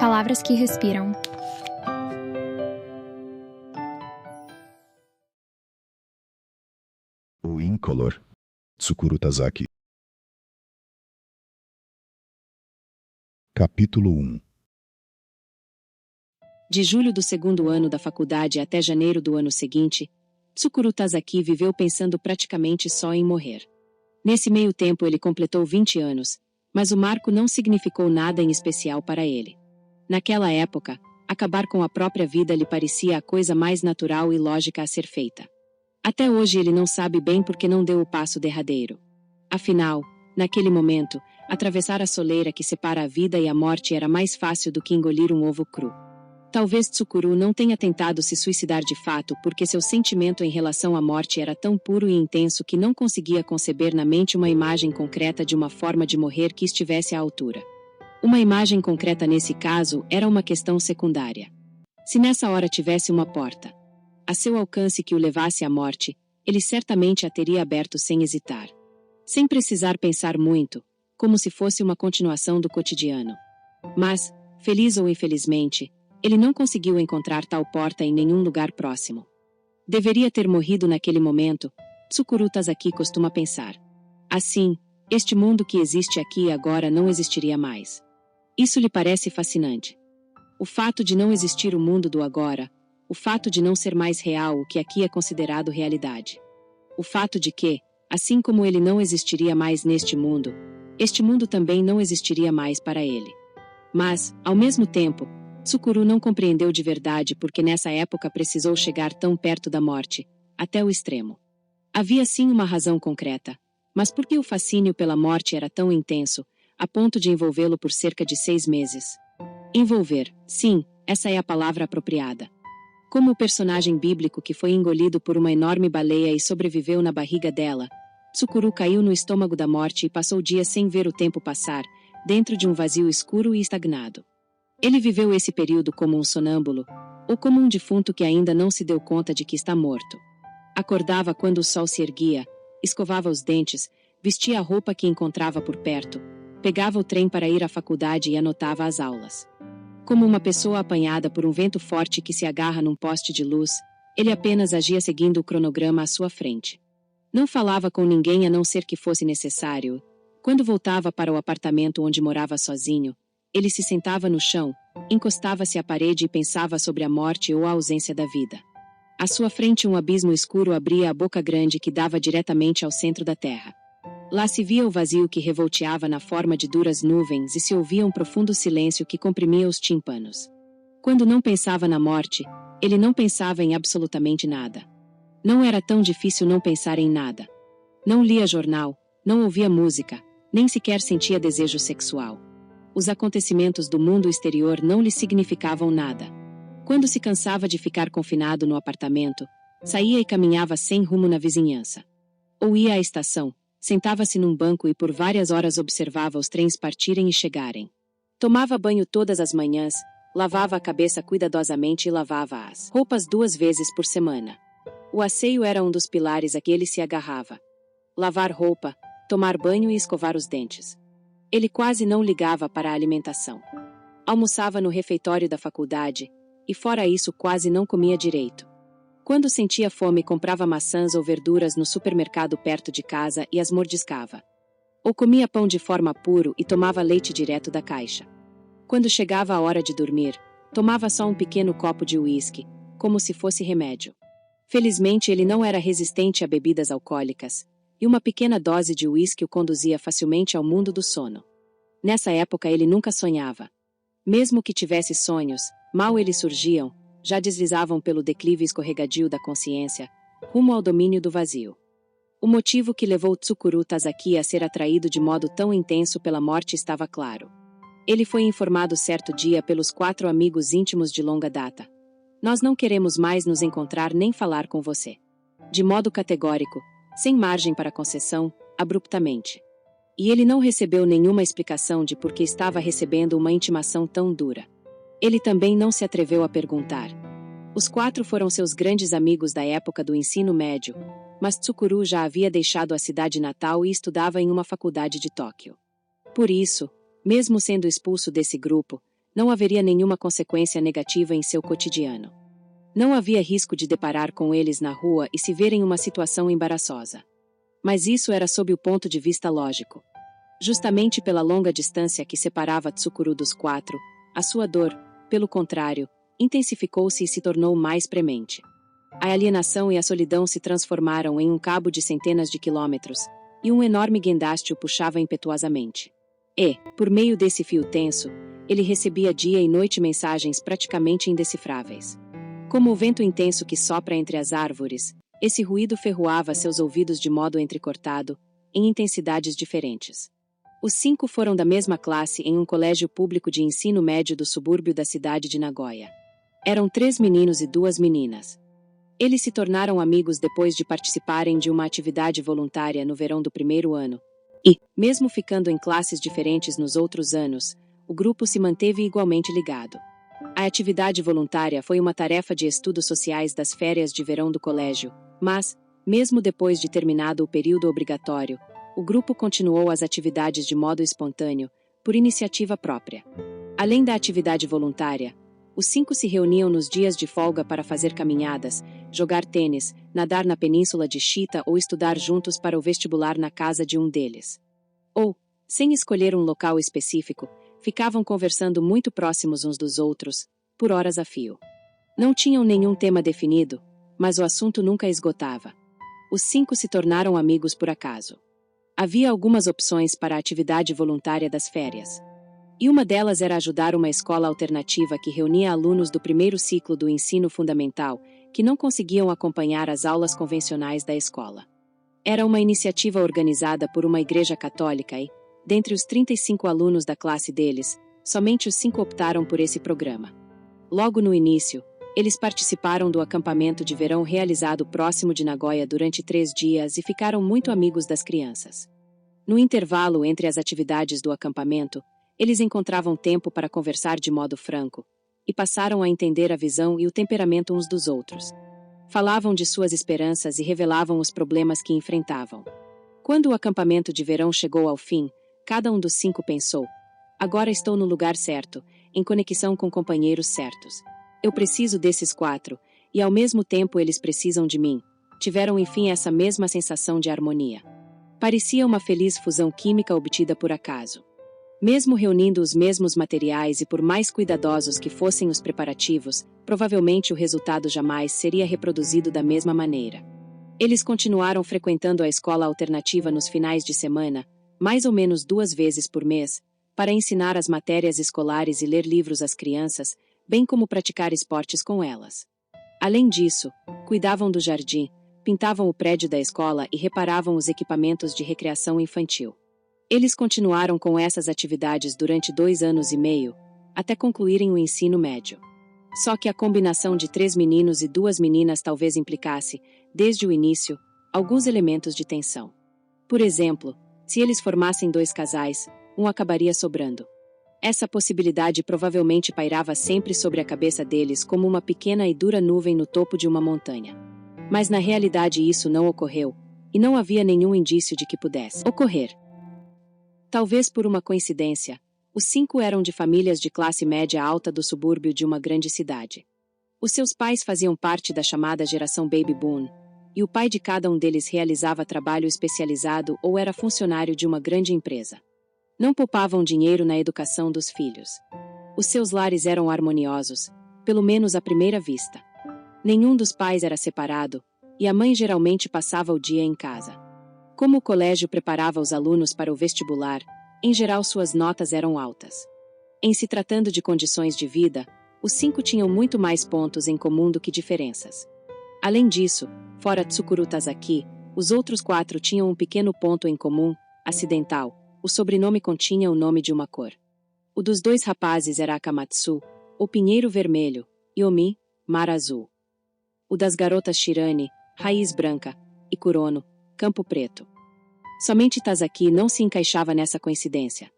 Palavras que respiram. O Incolor, Tsukuru Tazaki. Capítulo 1. De julho do segundo ano da faculdade até janeiro do ano seguinte, Tsukuru Tazaki viveu pensando praticamente só em morrer. Nesse meio tempo ele completou 20 anos, mas o marco não significou nada em especial para ele. Naquela época, acabar com a própria vida lhe parecia a coisa mais natural e lógica a ser feita. Até hoje ele não sabe bem por que não deu o passo derradeiro. Afinal, naquele momento, atravessar a soleira que separa a vida e a morte era mais fácil do que engolir um ovo cru. Talvez Tsukuru não tenha tentado se suicidar de fato porque seu sentimento em relação à morte era tão puro e intenso que não conseguia conceber na mente uma imagem concreta de uma forma de morrer que estivesse à altura. Uma imagem concreta nesse caso era uma questão secundária. Se nessa hora tivesse uma porta a seu alcance que o levasse à morte, ele certamente a teria aberto sem hesitar. Sem precisar pensar muito, como se fosse uma continuação do cotidiano. Mas, feliz ou infelizmente, ele não conseguiu encontrar tal porta em nenhum lugar próximo. Deveria ter morrido naquele momento, Tsukuru Tazaki costuma pensar. Assim, este mundo que existe aqui e agora não existiria mais. Isso lhe parece fascinante. O fato de não existir o mundo do agora, o fato de não ser mais real o que aqui é considerado realidade. O fato de que, assim como ele não existiria mais neste mundo, este mundo também não existiria mais para ele. Mas, ao mesmo tempo, Tsukuru não compreendeu de verdade porque nessa época precisou chegar tão perto da morte, até o extremo. Havia sim uma razão concreta, mas por que o fascínio pela morte era tão intenso, a ponto de envolvê-lo por cerca de 6 meses? Envolver, sim, essa é a palavra apropriada. Como o personagem bíblico que foi engolido por uma enorme baleia e sobreviveu na barriga dela, Tsukuru caiu no estômago da morte e passou dias sem ver o tempo passar, dentro de um vazio escuro e estagnado. Ele viveu esse período como um sonâmbulo, ou como um defunto que ainda não se deu conta de que está morto. Acordava quando o sol se erguia, escovava os dentes, vestia a roupa que encontrava por perto, pegava o trem para ir à faculdade e anotava as aulas. Como uma pessoa apanhada por um vento forte que se agarra num poste de luz, ele apenas agia seguindo o cronograma à sua frente. Não falava com ninguém a não ser que fosse necessário. Quando voltava para o apartamento onde morava sozinho, ele se sentava no chão, encostava-se à parede e pensava sobre a morte ou a ausência da vida. À sua frente um abismo escuro abria a boca grande que dava diretamente ao centro da terra. Lá se via o vazio que revolteava na forma de duras nuvens e se ouvia um profundo silêncio que comprimia os tímpanos. Quando não pensava na morte, ele não pensava em absolutamente nada. Não era tão difícil não pensar em nada. Não lia jornal, não ouvia música, nem sequer sentia desejo sexual. Os acontecimentos do mundo exterior não lhe significavam nada. Quando se cansava de ficar confinado no apartamento, saía e caminhava sem rumo na vizinhança. Ou ia à estação, sentava-se num banco e por várias horas observava os trens partirem e chegarem. Tomava banho todas as manhãs, lavava a cabeça cuidadosamente e lavava as roupas 2 vezes por semana. O asseio era um dos pilares a que ele se agarrava. Lavar roupa, tomar banho e escovar os dentes. Ele quase não ligava para a alimentação. Almoçava no refeitório da faculdade, e fora isso quase não comia direito. Quando sentia fome comprava maçãs ou verduras no supermercado perto de casa e as mordiscava. Ou comia pão de forma puro e tomava leite direto da caixa. Quando chegava a hora de dormir, tomava só um pequeno copo de uísque, como se fosse remédio. Felizmente ele não era resistente a bebidas alcoólicas, e uma pequena dose de uísque o conduzia facilmente ao mundo do sono. Nessa época ele nunca sonhava. Mesmo que tivesse sonhos, mal eles surgiam, já deslizavam pelo declive escorregadio da consciência, rumo ao domínio do vazio. O motivo que levou Tsukuru Tazaki a ser atraído de modo tão intenso pela morte estava claro. Ele foi informado certo dia pelos 4 amigos íntimos de longa data. Nós não queremos mais nos encontrar nem falar com você. De modo categórico, sem margem para concessão, abruptamente. E ele não recebeu nenhuma explicação de por que estava recebendo uma intimação tão dura. Ele também não se atreveu a perguntar. Os 4 foram seus grandes amigos da época do ensino médio, mas Tsukuru já havia deixado a cidade natal e estudava em uma faculdade de Tóquio. Por isso, mesmo sendo expulso desse grupo, não haveria nenhuma consequência negativa em seu cotidiano. Não havia risco de deparar com eles na rua e se ver em uma situação embaraçosa. Mas isso era sob o ponto de vista lógico. Justamente pela longa distância que separava Tsukuru dos quatro, a sua dor, pelo contrário, intensificou-se e se tornou mais premente. A alienação e a solidão se transformaram em um cabo de centenas de quilômetros, e um enorme guindaste o puxava impetuosamente. E, por meio desse fio tenso, ele recebia dia e noite mensagens praticamente indecifráveis. Como o vento intenso que sopra entre as árvores, esse ruído ferroava seus ouvidos de modo entrecortado, em intensidades diferentes. Os 5 foram da mesma classe em um colégio público de ensino médio do subúrbio da cidade de Nagoya. Eram 3 meninos e 2 meninas. Eles se tornaram amigos depois de participarem de uma atividade voluntária no verão do primeiro ano. E, mesmo ficando em classes diferentes nos outros anos, o grupo se manteve igualmente ligado. A atividade voluntária foi uma tarefa de estudos sociais das férias de verão do colégio, mas, mesmo depois de terminado o período obrigatório, o grupo continuou as atividades de modo espontâneo, por iniciativa própria. Além da atividade voluntária, os 5 se reuniam nos dias de folga para fazer caminhadas, jogar tênis, nadar na península de Shita ou estudar juntos para o vestibular na casa de um deles. Ou, sem escolher um local específico, ficavam conversando muito próximos uns dos outros, por horas a fio. Não tinham nenhum tema definido, mas o assunto nunca esgotava. Os 5 se tornaram amigos por acaso. Havia algumas opções para a atividade voluntária das férias. E uma delas era ajudar uma escola alternativa que reunia alunos do primeiro ciclo do ensino fundamental que não conseguiam acompanhar as aulas convencionais da escola. Era uma iniciativa organizada por uma igreja católica e, dentre os 35 alunos da classe deles, somente os 5 optaram por esse programa. Logo no início, eles participaram do acampamento de verão realizado próximo de Nagoya durante 3 dias e ficaram muito amigos das crianças. No intervalo entre as atividades do acampamento, eles encontravam tempo para conversar de modo franco, e passaram a entender a visão e o temperamento uns dos outros. Falavam de suas esperanças e revelavam os problemas que enfrentavam. Quando o acampamento de verão chegou ao fim, cada um dos 5 pensou: agora estou no lugar certo, em conexão com companheiros certos. Eu preciso desses 4, e ao mesmo tempo eles precisam de mim. Tiveram enfim essa mesma sensação de harmonia. Parecia uma feliz fusão química obtida por acaso. Mesmo reunindo os mesmos materiais e por mais cuidadosos que fossem os preparativos, provavelmente o resultado jamais seria reproduzido da mesma maneira. Eles continuaram frequentando a escola alternativa nos finais de semana, mais ou menos 2 vezes por mês, para ensinar as matérias escolares e ler livros às crianças, bem como praticar esportes com elas. Além disso, cuidavam do jardim, pintavam o prédio da escola e reparavam os equipamentos de recreação infantil. Eles continuaram com essas atividades durante 2 anos e meio, até concluírem o ensino médio. Só que a combinação de 3 meninos e 2 meninas talvez implicasse, desde o início, alguns elementos de tensão. Por exemplo, se eles formassem 2 casais, um acabaria sobrando. Essa possibilidade provavelmente pairava sempre sobre a cabeça deles como uma pequena e dura nuvem no topo de uma montanha. Mas na realidade isso não ocorreu, e não havia nenhum indício de que pudesse ocorrer. Talvez por uma coincidência, os 5 eram de famílias de classe média alta do subúrbio de uma grande cidade. Os seus pais faziam parte da chamada geração Baby Boom, e o pai de cada um deles realizava trabalho especializado ou era funcionário de uma grande empresa. Não poupavam dinheiro na educação dos filhos. Os seus lares eram harmoniosos, pelo menos à primeira vista. Nenhum dos pais era separado, e a mãe geralmente passava o dia em casa. Como o colégio preparava os alunos para o vestibular, em geral suas notas eram altas. Em se tratando de condições de vida, os 5 tinham muito mais pontos em comum do que diferenças. Além disso, fora Tsukuru Tazaki, os outros 4 tinham um pequeno ponto em comum, acidental: o sobrenome continha o nome de uma cor. O dos 2 rapazes era Akamatsu, ou pinheiro vermelho, e Omi, mar azul. O das garotas Shirane, raiz branca, e Kurono, campo preto. Somente Tazaki não se encaixava nessa coincidência.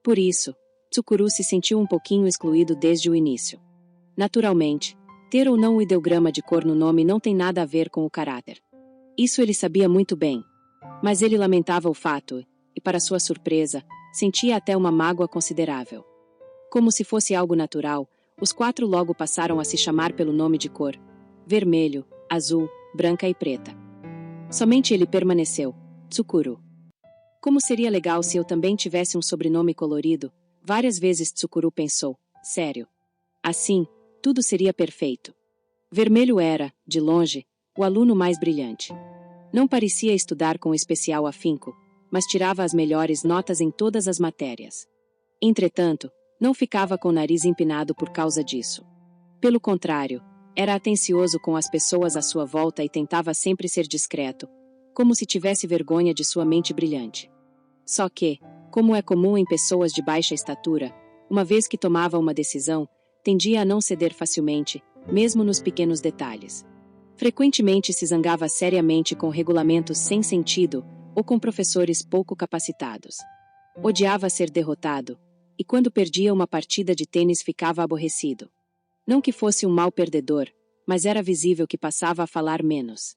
Por isso, Tsukuru se sentiu um pouquinho excluído desde o início. Naturalmente, ter ou não o ideograma de cor no nome não tem nada a ver com o caráter. Isso ele sabia muito bem. Mas ele lamentava o fato, e para sua surpresa, sentia até uma mágoa considerável. Como se fosse algo natural, os 4 logo passaram a se chamar pelo nome de cor: vermelho, azul, branca e preta. Somente ele permaneceu: Tsukuru. Como seria legal se eu também tivesse um sobrenome colorido? Várias vezes Tsukuru pensou. Sério. Assim, tudo seria perfeito. Vermelho era, de longe, o aluno mais brilhante. Não parecia estudar com especial afinco, mas tirava as melhores notas em todas as matérias. Entretanto, não ficava com o nariz empinado por causa disso. Pelo contrário, era atencioso com as pessoas à sua volta e tentava sempre ser discreto, como se tivesse vergonha de sua mente brilhante. Só que, como é comum em pessoas de baixa estatura, uma vez que tomava uma decisão, tendia a não ceder facilmente, mesmo nos pequenos detalhes. Frequentemente se zangava seriamente com regulamentos sem sentido ou com professores pouco capacitados. Odiava ser derrotado, e quando perdia uma partida de tênis ficava aborrecido. Não que fosse um mau perdedor, mas era visível que passava a falar menos.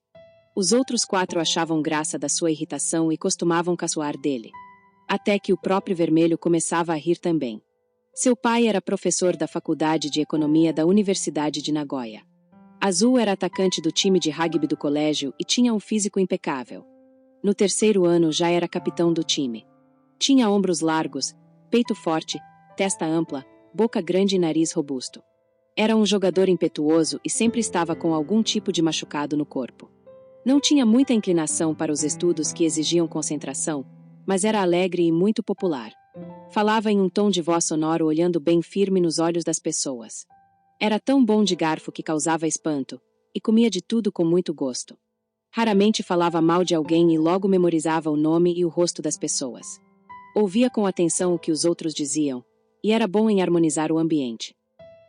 Os outros 4 achavam graça da sua irritação e costumavam caçoar dele. Até que o próprio Vermelho começava a rir também. Seu pai era professor da Faculdade de Economia da Universidade de Nagoya. Azul era atacante do time de rugby do colégio e tinha um físico impecável. No 3º ano já era capitão do time. Tinha ombros largos, peito forte, testa ampla, boca grande e nariz robusto. Era um jogador impetuoso e sempre estava com algum tipo de machucado no corpo. Não tinha muita inclinação para os estudos que exigiam concentração, mas era alegre e muito popular. Falava em um tom de voz sonoro olhando bem firme nos olhos das pessoas. Era tão bom de garfo que causava espanto, e comia de tudo com muito gosto. Raramente falava mal de alguém e logo memorizava o nome e o rosto das pessoas. Ouvia com atenção o que os outros diziam, e era bom em harmonizar o ambiente.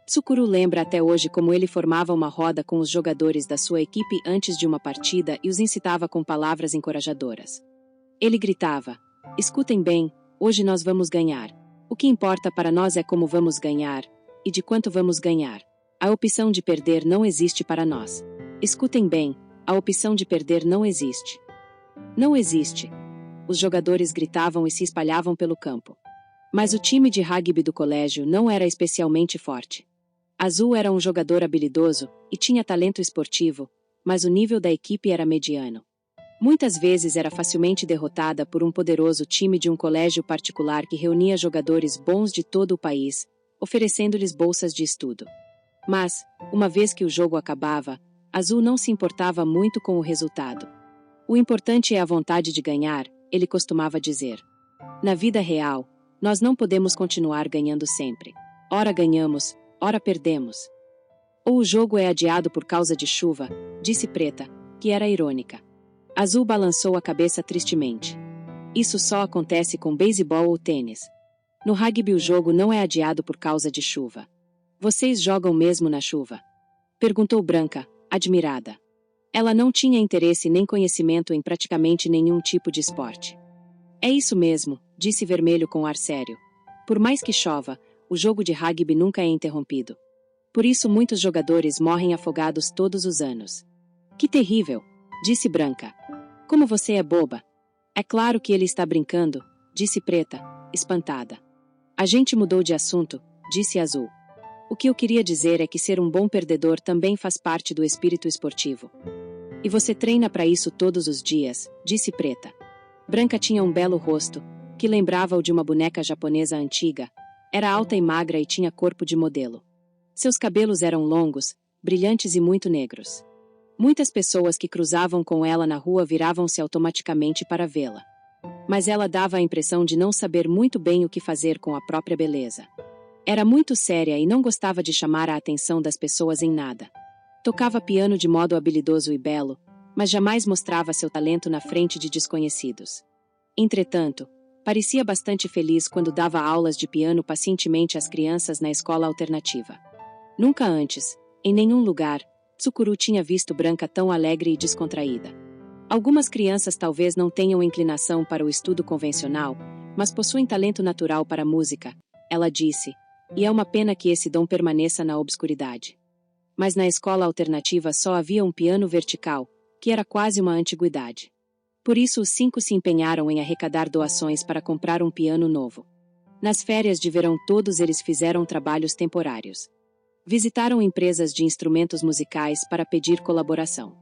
Tsukuru lembra até hoje como ele formava uma roda com os jogadores da sua equipe antes de uma partida e os incitava com palavras encorajadoras. Ele gritava: escutem bem, hoje nós vamos ganhar. O que importa para nós é como vamos ganhar, e de quanto vamos ganhar. A opção de perder não existe para nós. Escutem bem, a opção de perder não existe. Não existe. Os jogadores gritavam e se espalhavam pelo campo. Mas o time de rugby do colégio não era especialmente forte. Azul era um jogador habilidoso e tinha talento esportivo, mas o nível da equipe era mediano. Muitas vezes era facilmente derrotada por um poderoso time de um colégio particular que reunia jogadores bons de todo o país, oferecendo-lhes bolsas de estudo. Mas, uma vez que o jogo acabava, Azul não se importava muito com o resultado. O importante é a vontade de ganhar, ele costumava dizer. Na vida real, nós não podemos continuar ganhando sempre. Ora ganhamos, ora perdemos. Ou o jogo é adiado por causa de chuva, disse Preta, que era irônica. Azul balançou a cabeça tristemente. Isso só acontece com beisebol ou tênis. No rugby o jogo não é adiado por causa de chuva. Vocês jogam mesmo na chuva? Perguntou Branca, admirada. Ela não tinha interesse nem conhecimento em praticamente nenhum tipo de esporte. É isso mesmo, disse Vermelho com ar sério. Por mais que chova, o jogo de rugby nunca é interrompido. Por isso muitos jogadores morrem afogados todos os anos. Que terrível, disse Branca. Como você é boba. É claro que ele está brincando, disse Preta, espantada. A gente mudou de assunto, disse Azul. O que eu queria dizer é que ser um bom perdedor também faz parte do espírito esportivo. E você treina para isso todos os dias, disse Preta. Branca tinha um belo rosto, que lembrava o de uma boneca japonesa antiga. Era alta e magra e tinha corpo de modelo. Seus cabelos eram longos, brilhantes e muito negros. Muitas pessoas que cruzavam com ela na rua viravam-se automaticamente para vê-la. Mas ela dava a impressão de não saber muito bem o que fazer com a própria beleza. Era muito séria e não gostava de chamar a atenção das pessoas em nada. Tocava piano de modo habilidoso e belo, mas jamais mostrava seu talento na frente de desconhecidos. Entretanto, parecia bastante feliz quando dava aulas de piano pacientemente às crianças na escola alternativa. Nunca antes, em nenhum lugar, Tsukuru tinha visto Branca tão alegre e descontraída. Algumas crianças talvez não tenham inclinação para o estudo convencional, mas possuem talento natural para a música, ela disse, e é uma pena que esse dom permaneça na obscuridade. Mas na escola alternativa só havia um piano vertical, que era quase uma antiguidade. Por isso os 5 se empenharam em arrecadar doações para comprar um piano novo. Nas férias de verão todos eles fizeram trabalhos temporários. Visitaram empresas de instrumentos musicais para pedir colaboração.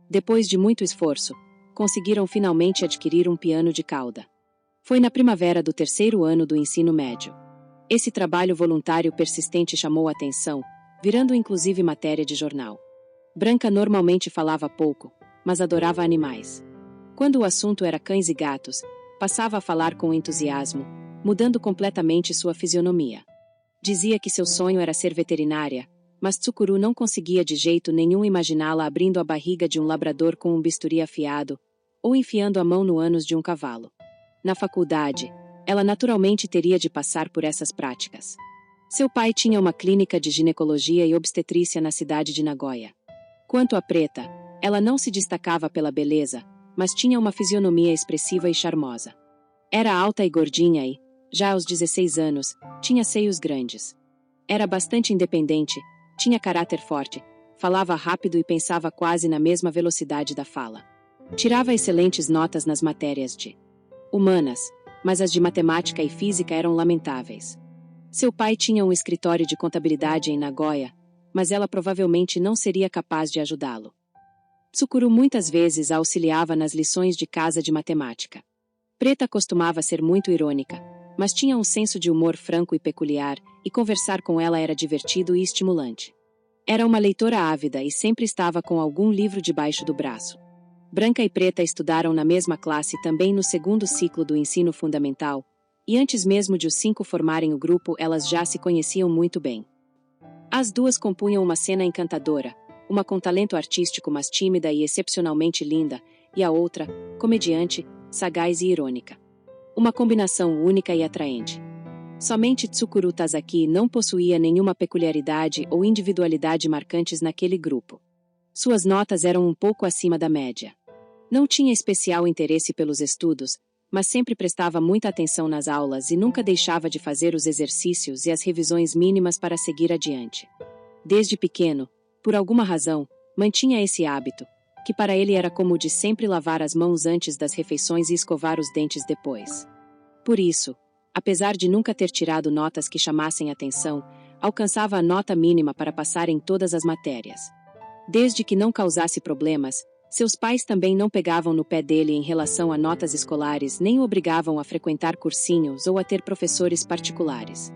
Depois de muito esforço, conseguiram finalmente adquirir um piano de cauda. Foi na primavera do 3º ano do ensino médio. Esse trabalho voluntário persistente chamou a atenção, virando inclusive matéria de jornal. Branca normalmente falava pouco, mas adorava animais. Quando o assunto era cães e gatos, passava a falar com entusiasmo, mudando completamente sua fisionomia. Dizia que seu sonho era ser veterinária, mas Tsukuru não conseguia de jeito nenhum imaginá-la abrindo a barriga de um labrador com um bisturi afiado, ou enfiando a mão no ânus de um cavalo. Na faculdade, ela naturalmente teria de passar por essas práticas. Seu pai tinha uma clínica de ginecologia e obstetrícia na cidade de Nagoya. Quanto à Preta, ela não se destacava pela beleza, mas tinha uma fisionomia expressiva e charmosa. Era alta e gordinha e, já aos 16 anos, tinha seios grandes. Era bastante independente, tinha caráter forte, falava rápido e pensava quase na mesma velocidade da fala. Tirava excelentes notas nas matérias de humanas, mas as de matemática e física eram lamentáveis. Seu pai tinha um escritório de contabilidade em Nagoya, mas ela provavelmente não seria capaz de ajudá-lo. Tsukuru muitas vezes a auxiliava nas lições de casa de matemática. Preta costumava ser muito irônica, mas tinha um senso de humor franco e peculiar, e conversar com ela era divertido e estimulante. Era uma leitora ávida e sempre estava com algum livro debaixo do braço. Branca e Preta estudaram na mesma classe também no 2º ciclo do ensino fundamental, e antes mesmo de os 5 formarem o grupo elas já se conheciam muito bem. As duas compunham uma cena encantadora, uma com talento artístico mas tímida e excepcionalmente linda, e a outra, comediante, sagaz e irônica. Uma combinação única e atraente. Somente Tsukuru Tazaki não possuía nenhuma peculiaridade ou individualidade marcantes naquele grupo. Suas notas eram um pouco acima da média. Não tinha especial interesse pelos estudos, mas sempre prestava muita atenção nas aulas e nunca deixava de fazer os exercícios e as revisões mínimas para seguir adiante. Desde pequeno, por alguma razão, mantinha esse hábito, que para ele era como o de sempre lavar as mãos antes das refeições e escovar os dentes depois. Por isso, apesar de nunca ter tirado notas que chamassem atenção, alcançava a nota mínima para passar em todas as matérias. Desde que não causasse problemas, seus pais também não pegavam no pé dele em relação a notas escolares nem o obrigavam a frequentar cursinhos ou a ter professores particulares.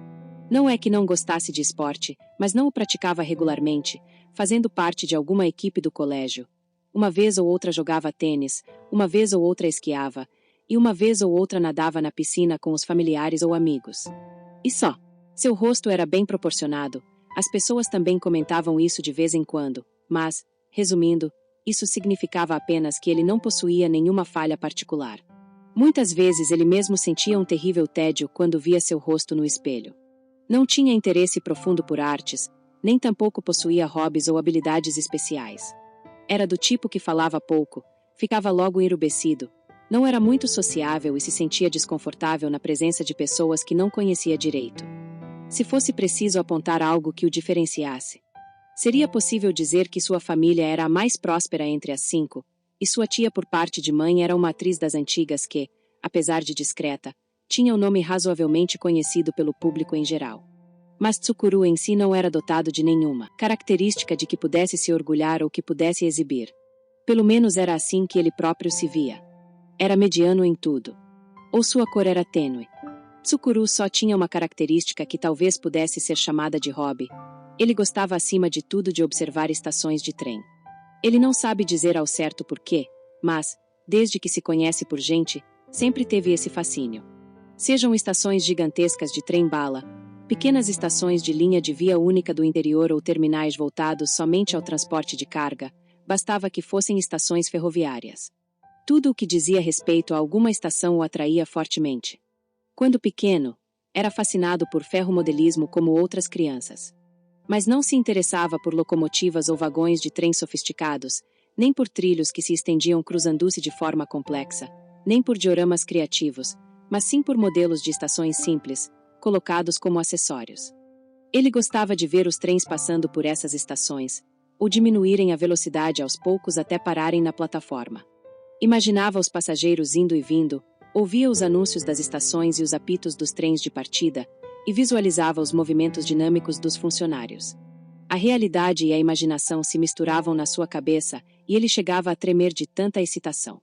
Não é que não gostasse de esporte, mas não o praticava regularmente, fazendo parte de alguma equipe do colégio. Uma vez ou outra jogava tênis, uma vez ou outra esquiava, e uma vez ou outra nadava na piscina com os familiares ou amigos. E só. Seu rosto era bem proporcionado, as pessoas também comentavam isso de vez em quando, mas, resumindo, isso significava apenas que ele não possuía nenhuma falha particular. Muitas vezes ele mesmo sentia um terrível tédio quando via seu rosto no espelho. Não tinha interesse profundo por artes, nem tampouco possuía hobbies ou habilidades especiais. Era do tipo que falava pouco, ficava logo enrubescido, não era muito sociável e se sentia desconfortável na presença de pessoas que não conhecia direito. Se fosse preciso apontar algo que o diferenciasse, seria possível dizer que sua família era a mais próspera entre as 5, e sua tia por parte de mãe era uma atriz das antigas que, apesar de discreta, tinha um nome razoavelmente conhecido pelo público em geral. Mas Tsukuru em si não era dotado de nenhuma característica de que pudesse se orgulhar ou que pudesse exibir. Pelo menos era assim que ele próprio se via. Era mediano em tudo. Ou sua cor era tênue. Tsukuru só tinha uma característica que talvez pudesse ser chamada de hobby. Ele gostava acima de tudo de observar estações de trem. Ele não sabe dizer ao certo porquê, mas, desde que se conhece por gente, sempre teve esse fascínio. Sejam estações gigantescas de trem-bala, pequenas estações de linha de via única do interior ou terminais voltados somente ao transporte de carga, bastava que fossem estações ferroviárias. Tudo o que dizia respeito a alguma estação o atraía fortemente. Quando pequeno, era fascinado por ferromodelismo como outras crianças. Mas não se interessava por locomotivas ou vagões de trem sofisticados, nem por trilhos que se estendiam cruzando-se de forma complexa, nem por dioramas criativos, mas sim por modelos de estações simples, colocados como acessórios. Ele gostava de ver os trens passando por essas estações, ou diminuírem a velocidade aos poucos até pararem na plataforma. Imaginava os passageiros indo e vindo, Ouvia os anúncios das estações e os apitos dos trens de partida, e visualizava os movimentos dinâmicos dos funcionários. A realidade e a imaginação se misturavam na sua cabeça, e ele chegava a tremer de tanta excitação.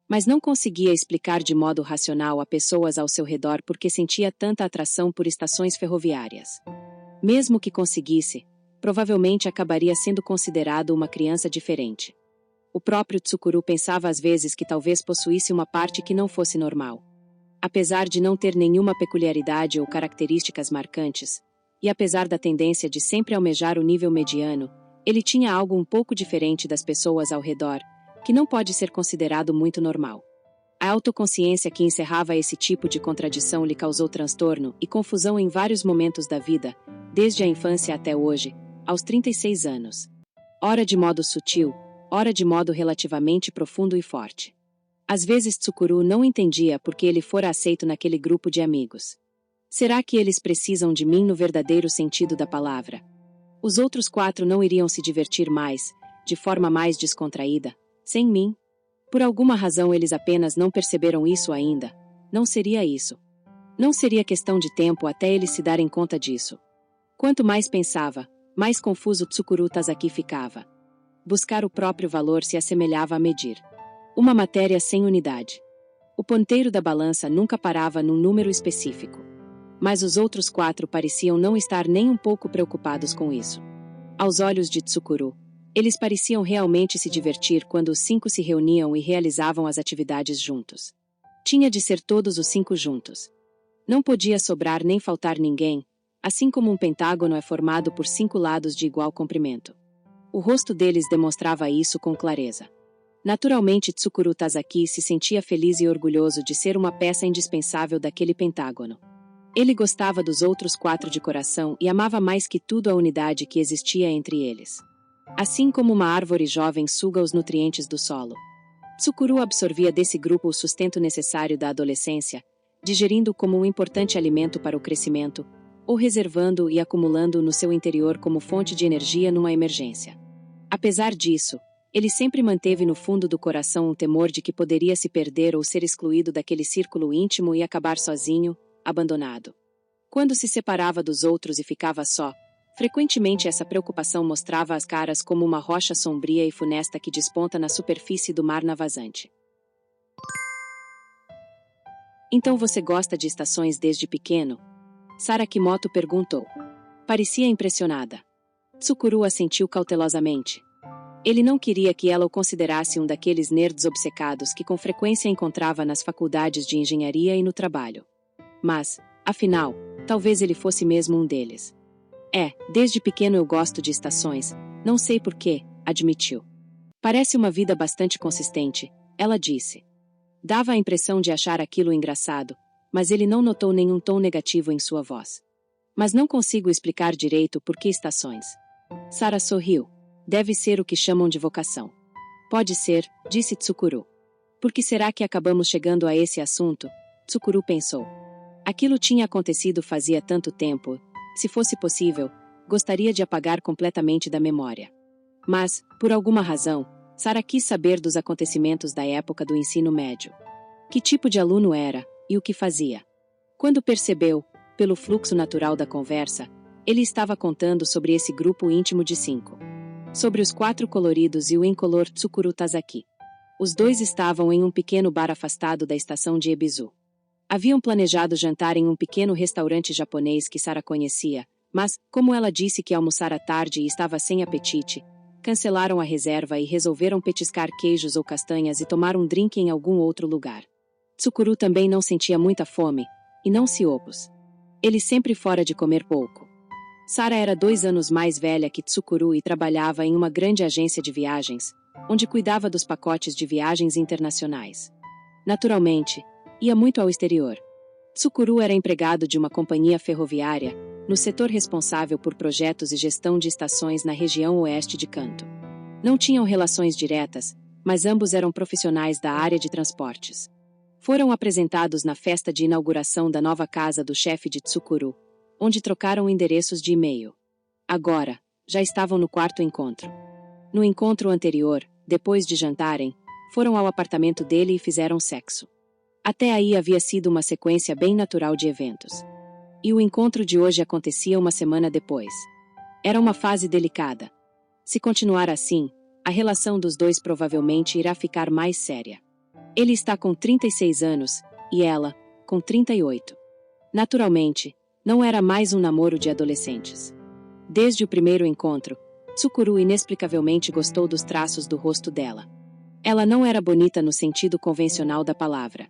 Mas não conseguia explicar de modo racional a pessoas ao seu redor porque sentia tanta atração por estações ferroviárias. Mesmo que conseguisse, provavelmente acabaria sendo considerado uma criança diferente. O próprio Tsukuru pensava às vezes que talvez possuísse uma parte que não fosse normal. Apesar de não ter nenhuma peculiaridade ou características marcantes, e apesar da tendência de sempre almejar o nível mediano, ele tinha algo um pouco diferente das pessoas ao redor, que não pode ser considerado muito normal. A autoconsciência que encerrava esse tipo de contradição lhe causou transtorno e confusão em vários momentos da vida, desde a infância até hoje, aos 36 anos. Ora de modo sutil, ora de modo relativamente profundo e forte. Às vezes Tsukuru não entendia por que ele fora aceito naquele grupo de amigos. Será que eles precisam de mim no verdadeiro sentido da palavra? Os outros 4 não iriam se divertir mais, de forma mais descontraída, sem mim? Por alguma razão eles apenas não perceberam isso ainda. Não seria isso. Não seria questão de tempo até eles se darem conta disso. Quanto mais pensava, mais confuso Tsukuru Tazaki ficava. Buscar o próprio valor se assemelhava a medir uma matéria sem unidade. O ponteiro da balança nunca parava num número específico. Mas os outros 4 pareciam não estar nem um pouco preocupados com isso. Aos olhos de Tsukuru, eles pareciam realmente se divertir quando os 5 se reuniam e realizavam as atividades juntos. Tinha de ser todos os 5 juntos. Não podia sobrar nem faltar ninguém, assim como um pentágono é formado por 5 lados de igual comprimento. O rosto deles demonstrava isso com clareza. Naturalmente Tsukuru Tazaki se sentia feliz e orgulhoso de ser uma peça indispensável daquele pentágono. Ele gostava dos outros 4 de coração e amava mais que tudo a unidade que existia entre eles. Assim como uma árvore jovem suga os nutrientes do solo, Tsukuru absorvia desse grupo o sustento necessário da adolescência, digerindo como um importante alimento para o crescimento, ou reservando e acumulando no seu interior como fonte de energia numa emergência. Apesar disso, ele sempre manteve no fundo do coração um temor de que poderia se perder ou ser excluído daquele círculo íntimo e acabar sozinho, abandonado. Quando se separava dos outros e ficava só, frequentemente essa preocupação mostrava as caras como uma rocha sombria e funesta que desponta na superfície do mar na vazante. Então você gosta de estações desde pequeno? Sara Kimoto perguntou. Parecia impressionada. Tsukuru assentiu cautelosamente. Ele não queria que ela o considerasse um daqueles nerds obcecados que com frequência encontrava nas faculdades de engenharia e no trabalho. Mas, afinal, talvez ele fosse mesmo um deles. Desde pequeno eu gosto de estações, não sei porquê, admitiu. Parece uma vida bastante consistente, ela disse. Dava a impressão de achar aquilo engraçado, mas ele não notou nenhum tom negativo em sua voz. Mas não consigo explicar direito por que estações. Sara sorriu. Deve ser o que chamam de vocação. Pode ser, disse Tsukuru. Por que será que acabamos chegando a esse assunto? Tsukuru pensou. Aquilo tinha acontecido fazia tanto tempo. Se fosse possível, gostaria de apagar completamente da memória. Mas, por alguma razão, Sara quis saber dos acontecimentos da época do ensino médio. Que tipo de aluno era, e o que fazia? Quando percebeu, pelo fluxo natural da conversa, ele estava contando sobre esse grupo íntimo de 5. Sobre os 4 coloridos e o incolor Tsukuru Tazaki. Os 2 estavam em um pequeno bar afastado da estação de Ebizu. Haviam planejado jantar em um pequeno restaurante japonês que Sara conhecia, mas, como ela disse que almoçara tarde e estava sem apetite, cancelaram a reserva e resolveram petiscar queijos ou castanhas e tomar um drink em algum outro lugar. Tsukuru também não sentia muita fome, e não se opôs. Ele sempre fora de comer pouco. Sara era 2 anos mais velha que Tsukuru e trabalhava em uma grande agência de viagens, onde cuidava dos pacotes de viagens internacionais. Naturalmente, ia muito ao exterior. Tsukuru era empregado de uma companhia ferroviária, no setor responsável por projetos e gestão de estações na região oeste de Kanto. Não tinham relações diretas, mas ambos eram profissionais da área de transportes. Foram apresentados na festa de inauguração da nova casa do chefe de Tsukuru, onde trocaram endereços de e-mail. Agora, já estavam no 4º encontro. No encontro anterior, depois de jantarem, foram ao apartamento dele e fizeram sexo. Até aí havia sido uma sequência bem natural de eventos. E o encontro de hoje acontecia uma semana depois. Era uma fase delicada. Se continuar assim, a relação dos dois provavelmente irá ficar mais séria. Ele está com 36 anos, e ela, com 38. Naturalmente, não era mais um namoro de adolescentes. Desde o primeiro encontro, Tsukuru inexplicavelmente gostou dos traços do rosto dela. Ela não era bonita no sentido convencional da palavra.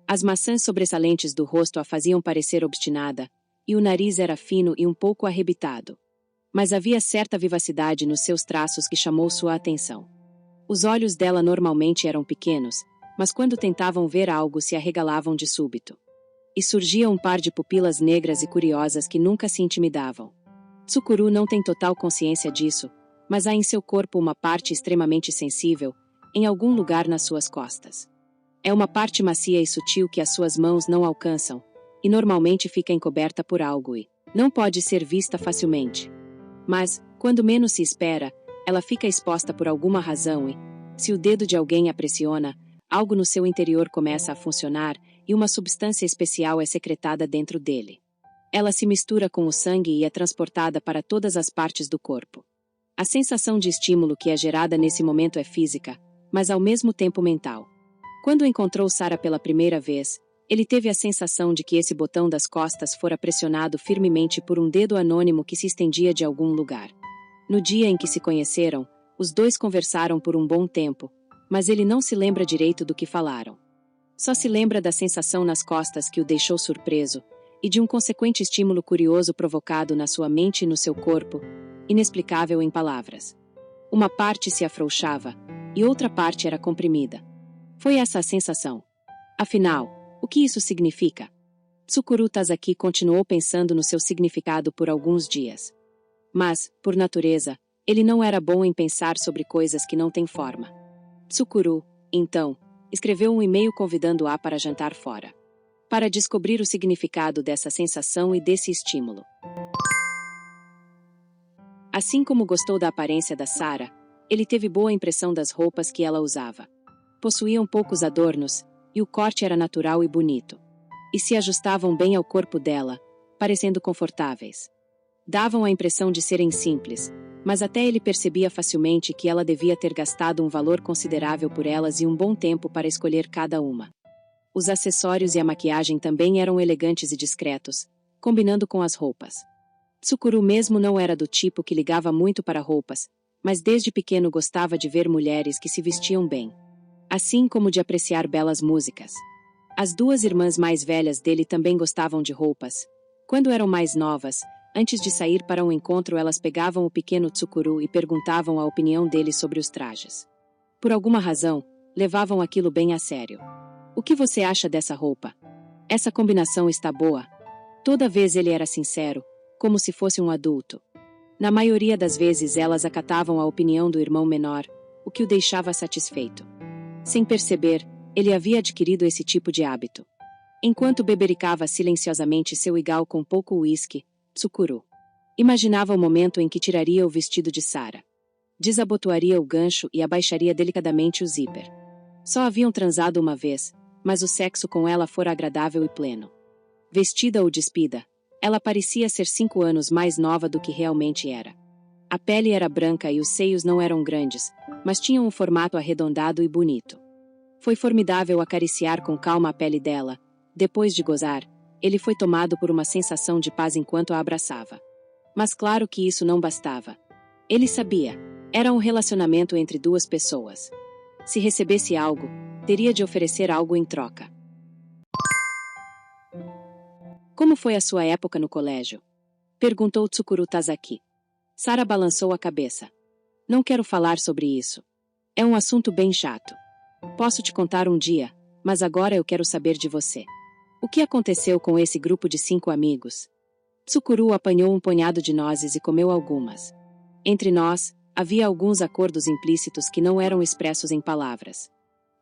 As maçãs sobressalentes do rosto a faziam parecer obstinada, e o nariz era fino e um pouco arrebitado. Mas havia certa vivacidade nos seus traços que chamou sua atenção. Os olhos dela normalmente eram pequenos, mas quando tentavam ver algo se arregalavam de súbito. E surgia um par de pupilas negras e curiosas que nunca se intimidavam. Tsukuru não tem total consciência disso, mas há em seu corpo uma parte extremamente sensível, em algum lugar nas suas costas. É uma parte macia e sutil que as suas mãos não alcançam, e normalmente fica encoberta por algo e não pode ser vista facilmente. Mas, quando menos se espera, ela fica exposta por alguma razão e, se o dedo de alguém a pressiona, algo no seu interior começa a funcionar e uma substância especial é secretada dentro dele. Ela se mistura com o sangue e é transportada para todas as partes do corpo. A sensação de estímulo que é gerada nesse momento é física, mas ao mesmo tempo mental. Quando encontrou Sarah pela primeira vez, ele teve a sensação de que esse botão das costas fora pressionado firmemente por um dedo anônimo que se estendia de algum lugar. No dia em que se conheceram, os dois conversaram por um bom tempo, mas ele não se lembra direito do que falaram. Só se lembra da sensação nas costas que o deixou surpreso, e de um consequente estímulo curioso provocado na sua mente e no seu corpo, inexplicável em palavras. Uma parte se afrouxava, e outra parte era comprimida. Foi essa a sensação. Afinal, o que isso significa? Tsukuru Tazaki continuou pensando no seu significado por alguns dias. Mas, por natureza, ele não era bom em pensar sobre coisas que não têm forma. Tsukuru, então, escreveu um e-mail convidando-a para jantar fora. Para descobrir o significado dessa sensação e desse estímulo. Assim como gostou da aparência da Sarah, ele teve boa impressão das roupas que ela usava. Possuíam poucos adornos, e o corte era natural e bonito. E se ajustavam bem ao corpo dela, parecendo confortáveis. Davam a impressão de serem simples, mas até ele percebia facilmente que ela devia ter gastado um valor considerável por elas e um bom tempo para escolher cada uma. Os acessórios e a maquiagem também eram elegantes e discretos, combinando com as roupas. Tsukuru mesmo não era do tipo que ligava muito para roupas, mas desde pequeno gostava de ver mulheres que se vestiam bem. Assim como de apreciar belas músicas. As duas irmãs mais velhas dele também gostavam de roupas. Quando eram mais novas, antes de sair para um encontro elas pegavam o pequeno Tsukuru e perguntavam a opinião dele sobre os trajes. Por alguma razão, levavam aquilo bem a sério. O que você acha dessa roupa? Essa combinação está boa? Toda vez ele era sincero, como se fosse um adulto. Na maioria das vezes elas acatavam a opinião do irmão menor, o que o deixava satisfeito. Sem perceber, ele havia adquirido esse tipo de hábito. Enquanto bebericava silenciosamente seu igal com pouco uísque, Tsukuru imaginava o momento em que tiraria o vestido de Sarah. Desabotoaria o gancho e abaixaria delicadamente o zíper. Só haviam transado uma vez, mas o sexo com ela fora agradável e pleno. Vestida ou despida, ela parecia ser 5 anos mais nova do que realmente era. A pele era branca e os seios não eram grandes, mas tinham um formato arredondado e bonito. Foi formidável acariciar com calma a pele dela. Depois de gozar, ele foi tomado por uma sensação de paz enquanto a abraçava. Mas claro que isso não bastava. Ele sabia, era um relacionamento entre duas pessoas. Se recebesse algo, teria de oferecer algo em troca. Como foi a sua época no colégio? Perguntou Tsukuru Tazaki. Sarah balançou a cabeça. Não quero falar sobre isso. É um assunto bem chato. Posso te contar um dia, mas agora eu quero saber de você. O que aconteceu com esse grupo de 5 amigos? Tsukuru apanhou um punhado de nozes e comeu algumas. Entre nós, havia alguns acordos implícitos que não eram expressos em palavras.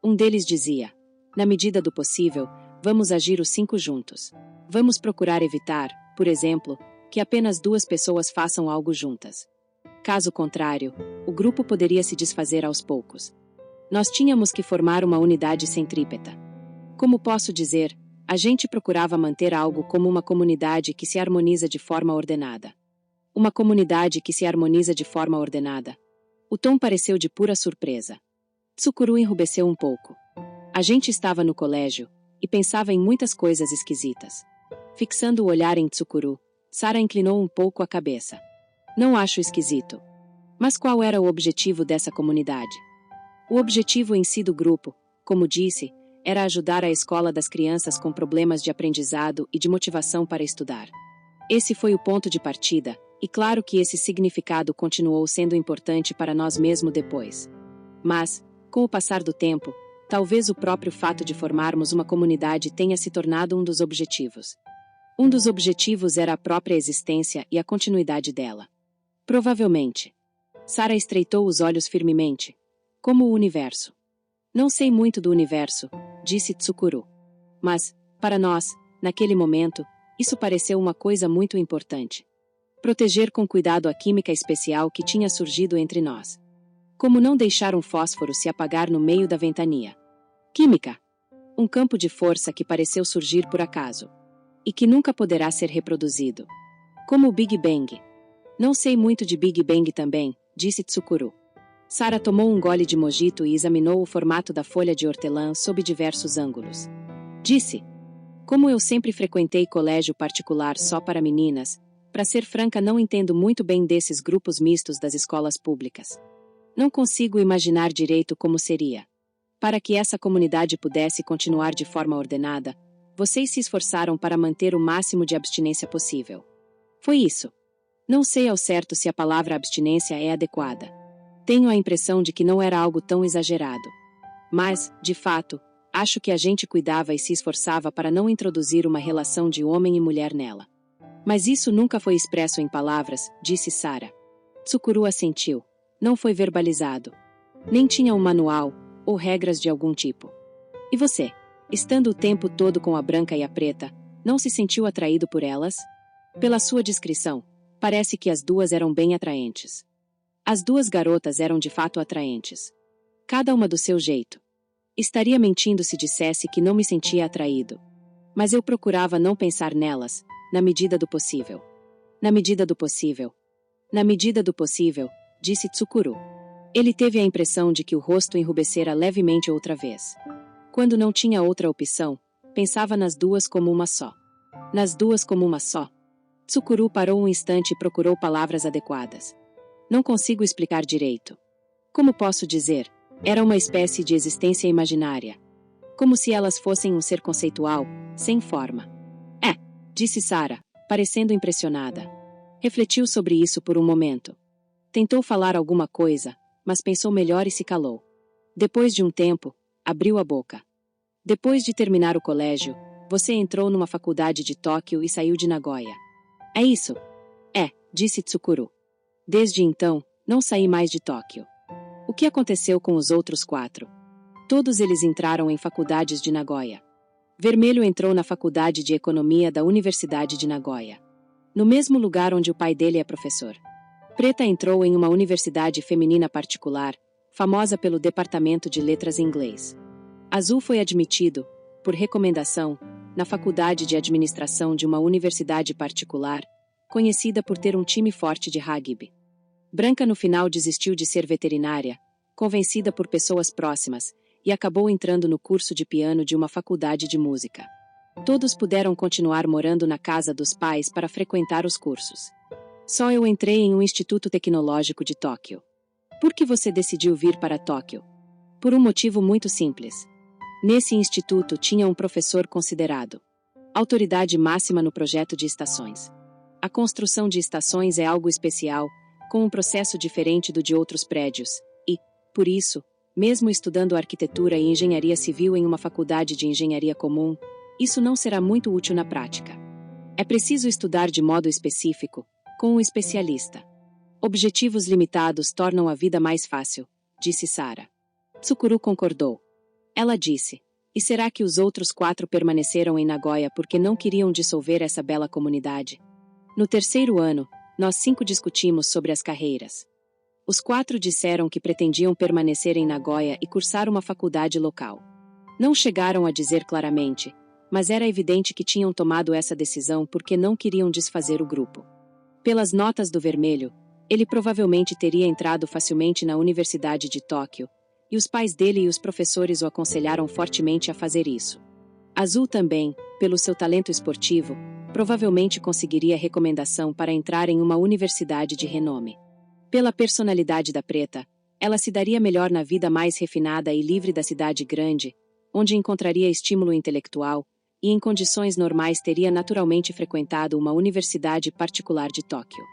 Um deles dizia: na medida do possível, vamos agir os 5 juntos. Vamos procurar evitar, por exemplo, que apenas 2 pessoas façam algo juntas. Caso contrário, o grupo poderia se desfazer aos poucos. Nós tínhamos que formar uma unidade centrípeta. Como posso dizer, a gente procurava manter algo como uma comunidade que se harmoniza de forma ordenada. Uma comunidade que se harmoniza de forma ordenada. O tom pareceu de pura surpresa. Tsukuru enrubesceu um pouco. A gente estava no colégio e pensava em muitas coisas esquisitas. Fixando o olhar em Tsukuru, Sara inclinou um pouco a cabeça. Não acho esquisito. Mas qual era o objetivo dessa comunidade? O objetivo em si do grupo, como disse, era ajudar a escola das crianças com problemas de aprendizado e de motivação para estudar. Esse foi o ponto de partida, e claro que esse significado continuou sendo importante para nós mesmo depois. Mas, com o passar do tempo, talvez o próprio fato de formarmos uma comunidade tenha se tornado um dos objetivos. Um dos objetivos era a própria existência e a continuidade dela. Provavelmente. Sara estreitou os olhos firmemente. Como o universo. Não sei muito do universo, disse Tsukuru. Mas, para nós, naquele momento, isso pareceu uma coisa muito importante. Proteger com cuidado a química especial que tinha surgido entre nós. Como não deixar um fósforo se apagar no meio da ventania. Química. Um campo de força que pareceu surgir por acaso. E que nunca poderá ser reproduzido. Como o Big Bang. Não sei muito de Big Bang também, disse Tsukuru. Sara tomou um gole de mojito e examinou o formato da folha de hortelã sob diversos ângulos. Disse: como eu sempre frequentei colégio particular só para meninas, para ser franca não entendo muito bem desses grupos mistos das escolas públicas. Não consigo imaginar direito como seria. Para que essa comunidade pudesse continuar de forma ordenada, vocês se esforçaram para manter o máximo de abstinência possível. Foi isso. Não sei ao certo se a palavra abstinência é adequada. Tenho a impressão de que não era algo tão exagerado. Mas, de fato, acho que a gente cuidava e se esforçava para não introduzir uma relação de homem e mulher nela. Mas isso nunca foi expresso em palavras, disse Sara. Tsukuru assentiu. Não foi verbalizado. Nem tinha um manual, ou regras de algum tipo. E você, estando o tempo todo com a branca e a preta, não se sentiu atraído por elas? Pela sua descrição, parece que as duas eram bem atraentes. As duas garotas eram de fato atraentes. Cada uma do seu jeito. Estaria mentindo se dissesse que não me sentia atraído. Mas eu procurava não pensar nelas, na medida do possível. Na medida do possível. Na medida do possível, disse Tsukuru. Ele teve a impressão de que o rosto enrubescera levemente outra vez. Quando não tinha outra opção, pensava nas duas como uma só. Nas duas como uma só. Tsukuru parou um instante e procurou palavras adequadas. Não consigo explicar direito. Como posso dizer? Era uma espécie de existência imaginária. Como se elas fossem um ser conceitual, sem forma. Disse Sara, parecendo impressionada. Refletiu sobre isso por um momento. Tentou falar alguma coisa, mas pensou melhor e se calou. Depois de um tempo, abriu a boca. Depois de terminar o colégio, você entrou numa faculdade de Tóquio e saiu de Nagoya. É isso? Disse Tsukuru. Desde então, não saí mais de Tóquio. O que aconteceu com os outros 4? Todos eles entraram em faculdades de Nagoya. Vermelho entrou na faculdade de economia da Universidade de Nagoya. No mesmo lugar onde o pai dele é professor. Preta entrou em uma universidade feminina particular, famosa pelo departamento de letras em inglês. Azul foi admitido, por recomendação, na faculdade de administração de uma universidade particular, conhecida por ter um time forte de rugby. Branca no final desistiu de ser veterinária, convencida por pessoas próximas, e acabou entrando no curso de piano de uma faculdade de música. Todos puderam continuar morando na casa dos pais para frequentar os cursos. Só eu entrei em um instituto tecnológico de Tóquio. Por que você decidiu vir para Tóquio? Por um motivo muito simples. Nesse instituto tinha um professor considerado autoridade máxima no projeto de estações. A construção de estações é algo especial, com um processo diferente do de outros prédios, e, por isso, mesmo estudando arquitetura e engenharia civil em uma faculdade de engenharia comum, isso não será muito útil na prática. É preciso estudar de modo específico, com um especialista. Objetivos limitados tornam a vida mais fácil, disse Sara. Tsukuru concordou. Ela disse, e será que os outros 4 permaneceram em Nagoya porque não queriam dissolver essa bela comunidade? No terceiro ano, nós 5 discutimos sobre as carreiras. Os 4 disseram que pretendiam permanecer em Nagoya e cursar uma faculdade local. Não chegaram a dizer claramente, mas era evidente que tinham tomado essa decisão porque não queriam desfazer o grupo. Pelas notas do vermelho, ele provavelmente teria entrado facilmente na Universidade de Tóquio, e os pais dele e os professores o aconselharam fortemente a fazer isso. Azul também, pelo seu talento esportivo, provavelmente conseguiria recomendação para entrar em uma universidade de renome. Pela personalidade da preta, ela se daria melhor na vida mais refinada e livre da cidade grande, onde encontraria estímulo intelectual, e em condições normais teria naturalmente frequentado uma universidade particular de Tóquio.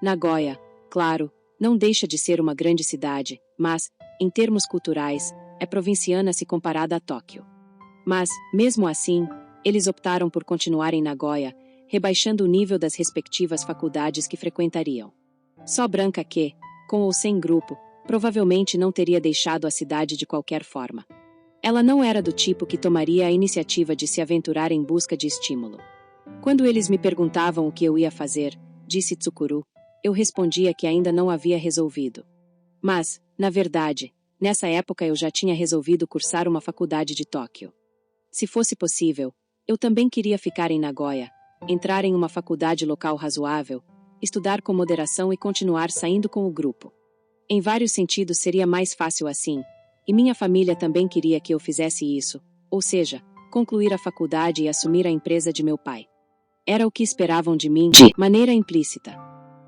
Nagoya, claro, não deixa de ser uma grande cidade, mas, em termos culturais, é provinciana se comparada a Tóquio. Mas, mesmo assim, eles optaram por continuar em Nagoya, rebaixando o nível das respectivas faculdades que frequentariam. Só Branca que, com ou sem grupo, provavelmente não teria deixado a cidade de qualquer forma. Ela não era do tipo que tomaria a iniciativa de se aventurar em busca de estímulo. Quando eles me perguntavam o que eu ia fazer, disse Tsukuru, eu respondia que ainda não havia resolvido. Mas, na verdade, nessa época eu já tinha resolvido cursar uma faculdade de Tóquio. Se fosse possível, eu também queria ficar em Nagoya, entrar em uma faculdade local razoável, estudar com moderação e continuar saindo com o grupo. Em vários sentidos seria mais fácil assim, e minha família também queria que eu fizesse isso, ou seja, concluir a faculdade e assumir a empresa de meu pai. Era o que esperavam de mim de maneira implícita.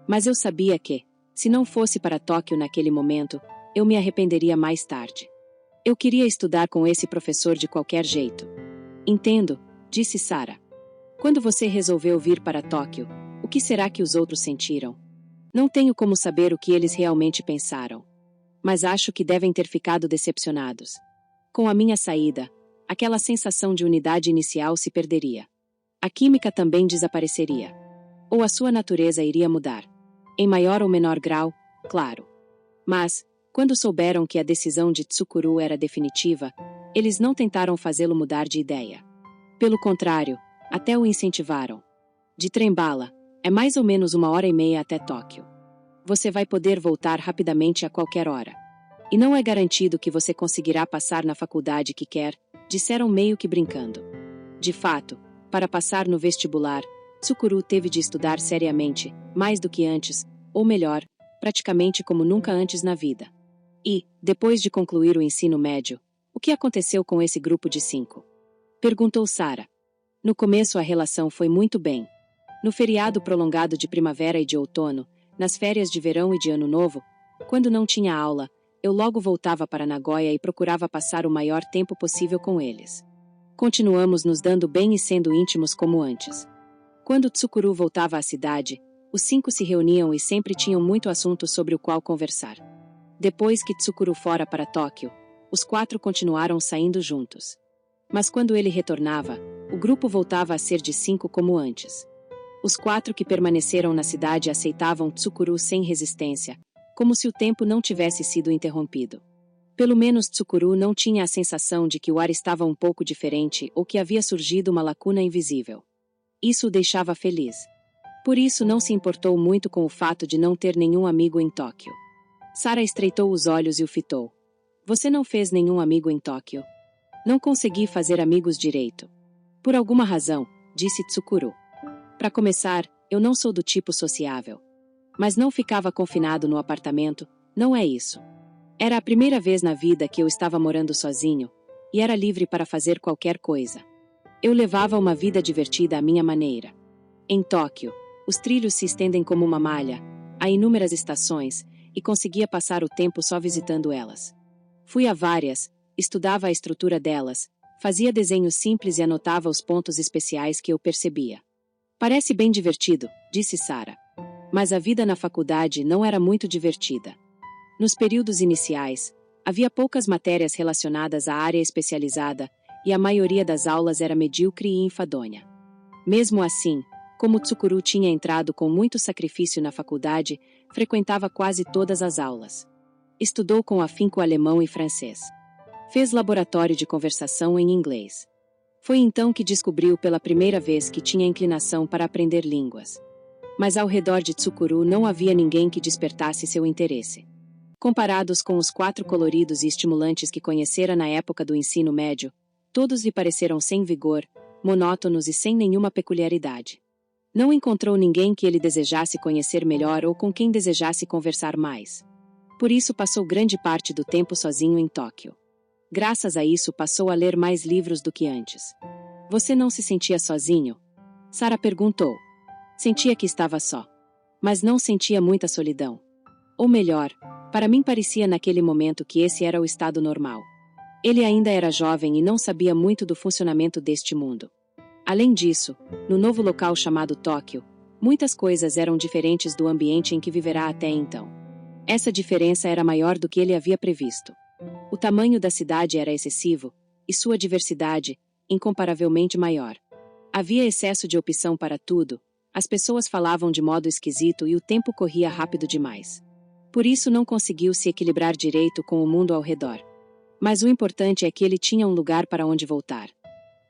Mas eu sabia que, se não fosse para Tóquio naquele momento, eu me arrependeria mais tarde. Eu queria estudar com esse professor de qualquer jeito. Entendo, disse Sara. Quando você resolveu vir para Tóquio, o que será que os outros sentiram? Não tenho como saber o que eles realmente pensaram. Mas acho que devem ter ficado decepcionados. Com a minha saída, aquela sensação de unidade inicial se perderia. A química também desapareceria. Ou a sua natureza iria mudar. Em maior ou menor grau, claro. Mas, quando souberam que a decisão de Tsukuru era definitiva, eles não tentaram fazê-lo mudar de ideia. Pelo contrário, até o incentivaram. De trem-bala, é mais ou menos 1h30 até Tóquio. Você vai poder voltar rapidamente a qualquer hora. E não é garantido que você conseguirá passar na faculdade que quer, disseram meio que brincando. De fato, para passar no vestibular, Tsukuru teve de estudar seriamente, mais do que antes, ou melhor, praticamente como nunca antes na vida. E, depois de concluir o ensino médio, o que aconteceu com esse grupo de 5? Perguntou Sara. No começo a relação foi muito bem. No feriado prolongado de primavera e de outono, nas férias de verão e de ano novo, quando não tinha aula, eu logo voltava para Nagoya e procurava passar o maior tempo possível com eles. Continuamos nos dando bem e sendo íntimos como antes. Quando Tsukuru voltava à cidade, os 5 se reuniam e sempre tinham muito assunto sobre o qual conversar. Depois que Tsukuru fora para Tóquio, os 4 continuaram saindo juntos. Mas quando ele retornava, o grupo voltava a ser de 5 como antes. Os 4 que permaneceram na cidade aceitavam Tsukuru sem resistência, como se o tempo não tivesse sido interrompido. Pelo menos Tsukuru não tinha a sensação de que o ar estava um pouco diferente ou que havia surgido uma lacuna invisível. Isso o deixava feliz. Por isso não se importou muito com o fato de não ter nenhum amigo em Tóquio. Sara estreitou os olhos e o fitou. Você não fez nenhum amigo em Tóquio? Não consegui fazer amigos direito. Por alguma razão, disse Tsukuru. Para começar, eu não sou do tipo sociável. Mas não ficava confinado no apartamento, não é isso. Era a primeira vez na vida que eu estava morando sozinho, e era livre para fazer qualquer coisa. Eu levava uma vida divertida à minha maneira. Em Tóquio, os trilhos se estendem como uma malha, há inúmeras estações, e conseguia passar o tempo só visitando elas. Fui a várias, estudava a estrutura delas, fazia desenhos simples e anotava os pontos especiais que eu percebia. Parece bem divertido, disse Sara. Mas a vida na faculdade não era muito divertida. Nos períodos iniciais, havia poucas matérias relacionadas à área especializada e a maioria das aulas era medíocre e enfadonha. Mesmo assim, como Tsukuru tinha entrado com muito sacrifício na faculdade, frequentava quase todas as aulas. Estudou com afinco alemão e francês. Fez laboratório de conversação em inglês. Foi então que descobriu pela primeira vez que tinha inclinação para aprender línguas. Mas ao redor de Tsukuru não havia ninguém que despertasse seu interesse. Comparados com os 4 coloridos e estimulantes que conhecera na época do ensino médio, Todos lhe pareceram sem vigor, monótonos e sem nenhuma peculiaridade. Não encontrou ninguém que ele desejasse conhecer melhor ou com quem desejasse conversar mais. Por isso passou grande parte do tempo sozinho em Tóquio. Graças a isso passou a ler mais livros do que antes. Você não se sentia sozinho? Sara perguntou. Sentia que estava só. Mas não sentia muita solidão. Ou melhor, para mim parecia naquele momento que esse era o estado normal. Ele ainda era jovem e não sabia muito do funcionamento deste mundo. Além disso, no novo local chamado Tóquio, muitas coisas eram diferentes do ambiente em que viverá até então. Essa diferença era maior do que ele havia previsto. O tamanho da cidade era excessivo, e sua diversidade, incomparavelmente maior. Havia excesso de opção para tudo, as pessoas falavam de modo esquisito e o tempo corria rápido demais. Por isso não conseguiu se equilibrar direito com o mundo ao redor. Mas o importante é que ele tinha um lugar para onde voltar.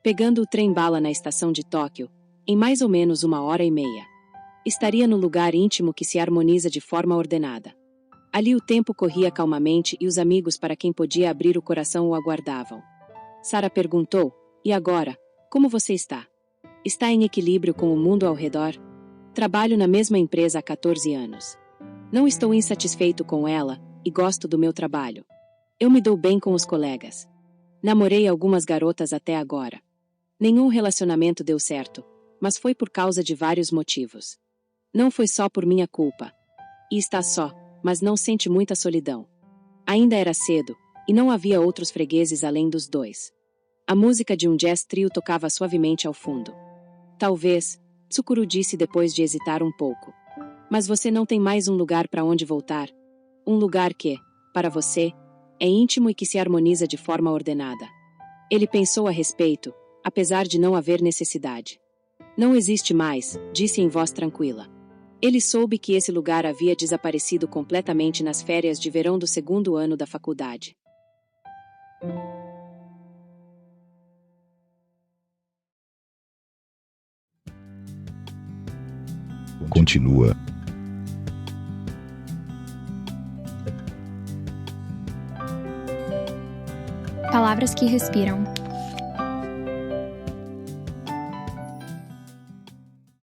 Pegando o trem-bala na estação de Tóquio, em mais ou menos 1h30. Estaria no lugar íntimo que se harmoniza de forma ordenada. Ali o tempo corria calmamente e os amigos para quem podia abrir o coração o aguardavam. Sara perguntou, e agora, como você está? Está em equilíbrio com o mundo ao redor? Trabalho na mesma empresa há 14 anos. Não estou insatisfeito com ela, e gosto do meu trabalho. Eu me dou bem com os colegas. Namorei algumas garotas até agora. Nenhum relacionamento deu certo, mas foi por causa de vários motivos. Não foi só por minha culpa. E está só, mas não sente muita solidão. Ainda era cedo, e não havia outros fregueses além dos dois. A música de um jazz trio tocava suavemente ao fundo. Talvez, Tsukuru disse depois de hesitar um pouco. Mas você não tem mais um lugar para onde voltar? Um lugar que, para você, é íntimo e que se harmoniza de forma ordenada. Ele pensou a respeito, apesar de não haver necessidade. Não existe mais, disse em voz tranquila. Ele soube que esse lugar havia desaparecido completamente nas férias de verão do segundo ano da faculdade. Continua. Palavras que respiram.